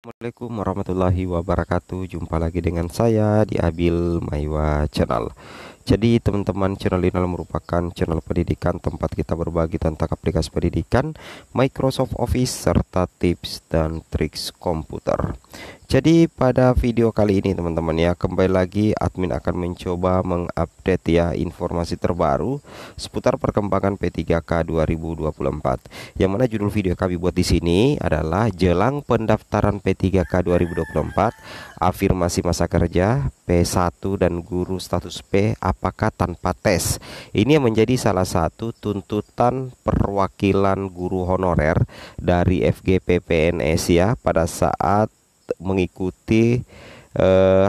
Assalamualaikum warahmatullahi wabarakatuh. Jumpa lagi dengan saya di Abil Maiwa Channel. Jadi teman-teman, channel ini merupakan channel pendidikan tempat kita berbagi tentang aplikasi pendidikan, Microsoft Office, serta tips dan triks komputer. Jadi pada video kali ini teman-teman ya, kembali lagi admin akan mencoba mengupdate ya informasi terbaru seputar perkembangan P3K 2024. Yang mana judul video kami buat di sini adalah jelang pendaftaran P3K 2024, afirmasi masa kerja P1 dan guru status P apakah tanpa tes. Ini yang menjadi salah satu tuntutan perwakilan guru honorer dari FGP PNS ya pada saat mengikuti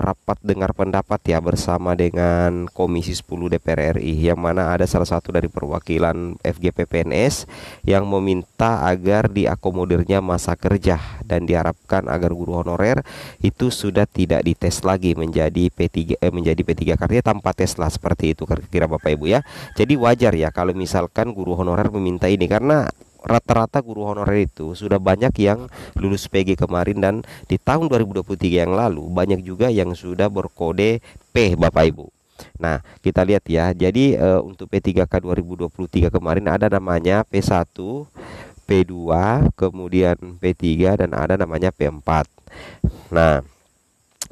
rapat dengar pendapat ya bersama dengan Komisi 10 DPR RI, yang mana ada salah satu dari perwakilan FGP PNS yang meminta agar diakomodirnya masa kerja dan diharapkan agar guru honorer itu sudah tidak dites lagi menjadi P3 karena tanpa tes lah, seperti itu kira-kira Bapak Ibu ya. Jadi wajar ya kalau misalkan guru honorer meminta ini, karena rata-rata guru honorer itu sudah banyak yang lulus PG kemarin, dan di tahun 2023 yang lalu banyak juga yang sudah berkode P Bapak Ibu. Nah kita lihat ya, jadi untuk P3K 2023 kemarin ada namanya P1, P2, kemudian P3, dan ada namanya P4. Nah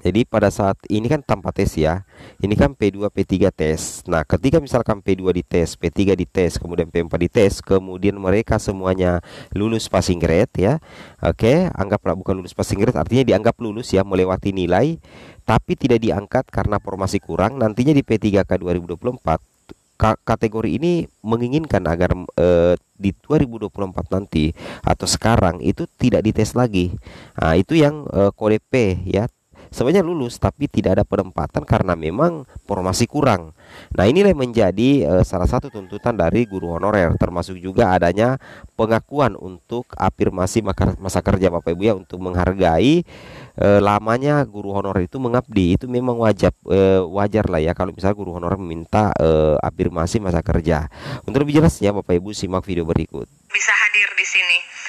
jadi pada saat ini kan tanpa tes ya. Ini kan P2, P3 tes. Nah, ketika misalkan P2 dites, P3 dites, kemudian P4 dites, kemudian mereka semuanya lulus passing grade ya. Oke, anggaplah bukan lulus passing grade, artinya dianggap lulus ya, melewati nilai, tapi tidak diangkat karena formasi kurang. Nantinya di P3K 2024 kategori ini menginginkan agar di 2024 nanti atau sekarang itu tidak dites lagi. Nah, itu yang kode P ya. Sebenarnya lulus tapi tidak ada penempatan karena memang formasi kurang. Nah inilah yang menjadi salah satu tuntutan dari guru honorer, termasuk juga adanya pengakuan untuk afirmasi masa kerja Bapak Ibu ya, untuk menghargai lamanya guru honorer itu mengabdi. Itu memang wajar lah ya kalau misalnya guru honorer meminta afirmasi masa kerja. Untuk lebih jelasnya Bapak Ibu simak video berikut. Bisa hadir di sini.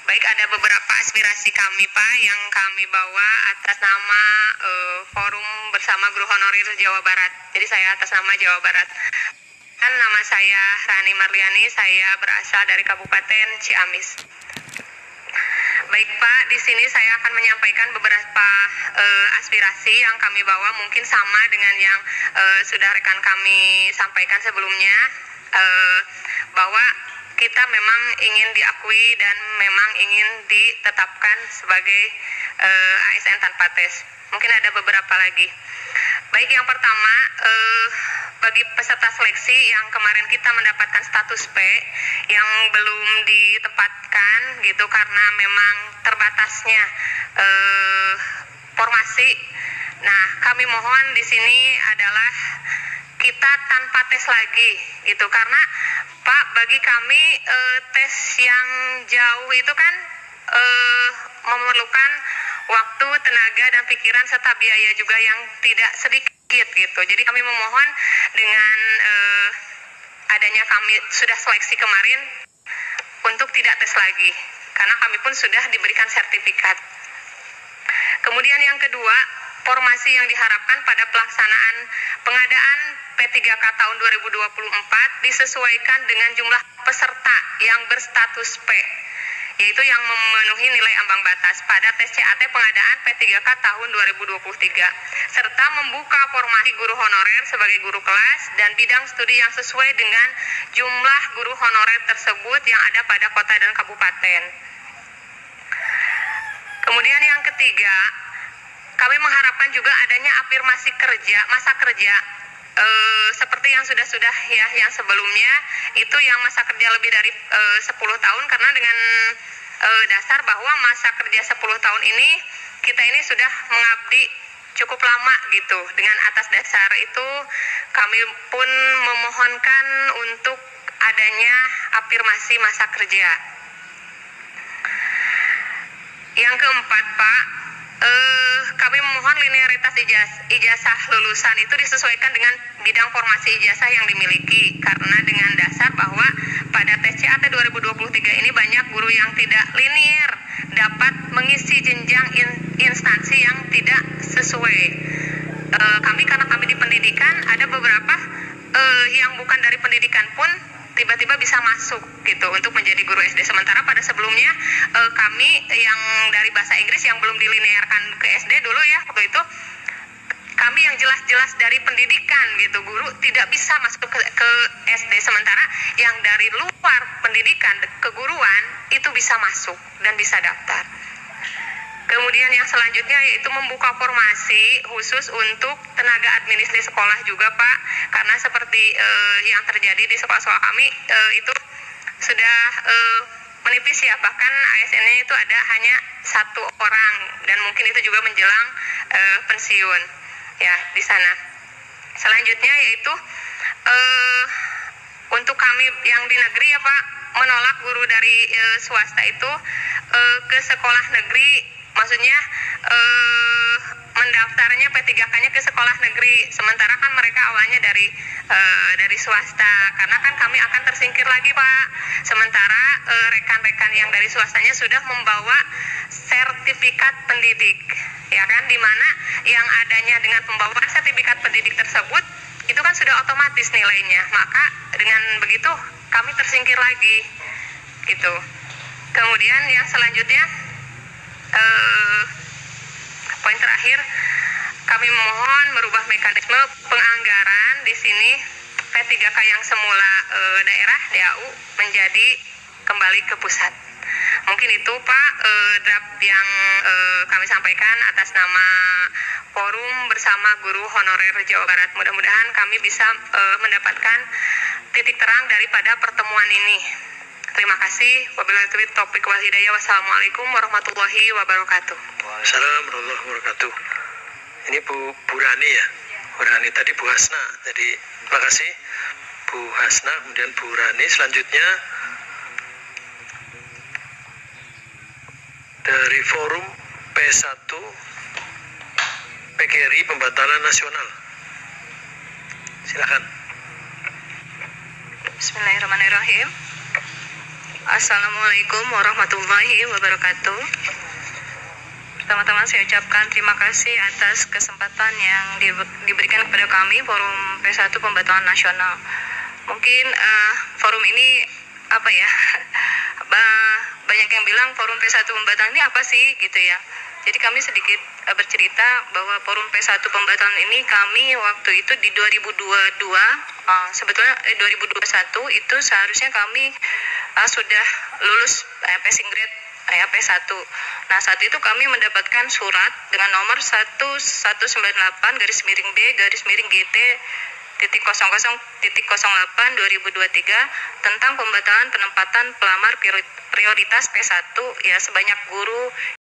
Baik, ada beberapa aspirasi kami Pak yang kami bawa atas nama Forum Bersama Guru Honorer Jawa Barat. Jadi saya atas nama Jawa Barat. Dan nama saya Rani Marliani, saya berasal dari Kabupaten Ciamis. Baik Pak, di sini saya akan menyampaikan beberapa aspirasi yang kami bawa, mungkin sama dengan yang sudah rekan kami sampaikan sebelumnya, bahwa kita memang ingin diakui dan memang ingin ditetapkan sebagai ASN tanpa tes. Mungkin ada beberapa lagi. Baik, yang pertama, bagi peserta seleksi yang kemarin kita mendapatkan status P yang belum ditempatkan gitu karena memang terbatasnya formasi. Nah, kami mohon di sini adalah kita tanpa tes lagi gitu, karena Pak, bagi kami tes yang jauh itu kan memerlukan waktu, tenaga, dan pikiran serta biaya juga yang tidak sedikit gitu. Jadi kami memohon dengan adanya kami sudah seleksi kemarin untuk tidak tes lagi, karena kami pun sudah diberikan sertifikat. Kemudian yang kedua, formasi yang diharapkan pada pelaksanaan pengadaan P3K tahun 2024 disesuaikan dengan jumlah peserta yang berstatus P, yaitu yang memenuhi nilai ambang batas pada tes CAT pengadaan P3K tahun 2023, serta membuka formasi guru honorer sebagai guru kelas dan bidang studi yang sesuai dengan jumlah guru honorer tersebut yang ada pada kota dan kabupaten. Kemudian yang ketiga, kami mengharapkan juga adanya afirmasi kerja, masa kerja, seperti yang sudah ya, yang sebelumnya itu yang masa kerja lebih dari 10 tahun, karena dengan dasar bahwa masa kerja 10 tahun ini kita ini sudah mengabdi cukup lama gitu. Dengan atas dasar itu kami pun memohonkan untuk adanya afirmasi masa kerja. Yang keempat Pak, kami memohon linearitas ijazah lulusan itu disesuaikan dengan bidang formasi ijazah yang dimiliki, karena dengan dasar bahwa pada tes CAT 2023 ini banyak guru yang tidak linear dapat mengisi jenjang instansi yang tidak sesuai. Karena kami di pendidikan, ada beberapa yang bukan dari pendidikan pun tiba-tiba bisa masuk gitu untuk menjadi guru SD. Sementara pada sebelumnya kami yang dari bahasa Inggris yang belum dilinearkan ke SD dulu ya, waktu itu kami yang jelas-jelas dari pendidikan gitu, guru tidak bisa masuk ke SD, sementara yang dari luar pendidikan keguruan itu bisa masuk dan bisa daftar. Kemudian yang selanjutnya yaitu membuka formasi khusus untuk tenaga administrasi sekolah juga Pak, karena seperti yang terjadi di sekolah-sekolah kami itu sudah menipis ya, bahkan ASN-nya itu ada hanya 1 orang dan mungkin itu juga menjelang pensiun ya di sana. Selanjutnya yaitu untuk kami yang di negeri ya Pak, menolak guru dari swasta itu ke sekolah negeri. Maksudnya mendaftarnya P3K-nya ke sekolah negeri, sementara kan mereka awalnya dari swasta, karena kan kami akan tersingkir lagi Pak. Sementara rekan-rekan yang dari swastanya sudah membawa sertifikat pendidik, ya kan, dimana yang adanya dengan pembawaan sertifikat pendidik tersebut itu kan sudah otomatis nilainya, maka dengan begitu kami tersingkir lagi, gitu. Kemudian yang selanjutnya poin terakhir, kami mohon merubah mekanisme penganggaran di sini P3K yang semula daerah DAU menjadi kembali ke pusat. Mungkin itu Pak draft yang kami sampaikan atas nama Forum Bersama Guru Honorer Jawa Barat. Mudah-mudahan kami bisa mendapatkan titik terang daripada pertemuan ini. Terima kasih. Wabillahi taufiq wal hidayah. Wassalamualaikum warahmatullahi wabarakatuh. Waalaikumsalam warahmatullahi wabarakatuh. Ini Bu Rani ya. Bu Rani tadi Bu Hasna. Jadi terima kasih Bu Hasna, kemudian Bu Rani. Selanjutnya dari Forum P1 PGRI Pembatalan Nasional. Silakan. Bismillahirrahmanirrahim. Assalamualaikum warahmatullahi wabarakatuh. Pertama-tama saya ucapkan terima kasih atas kesempatan yang diberikan kepada kami Forum P1 Pembatalan Nasional. Mungkin forum ini apa ya, banyak yang bilang Forum P1 Pembatalan ini apa sih gitu ya. Jadi kami sedikit bercerita bahwa Forum P1 Pembatalan ini kami waktu itu di 2022, sebetulnya 2021 itu seharusnya kami sudah lulus passing grade P1. Nah, saat itu kami mendapatkan surat dengan nomor 1198-GT.00.08/2023 tentang pembatalan penempatan pelamar prioritas P1 ya sebanyak guru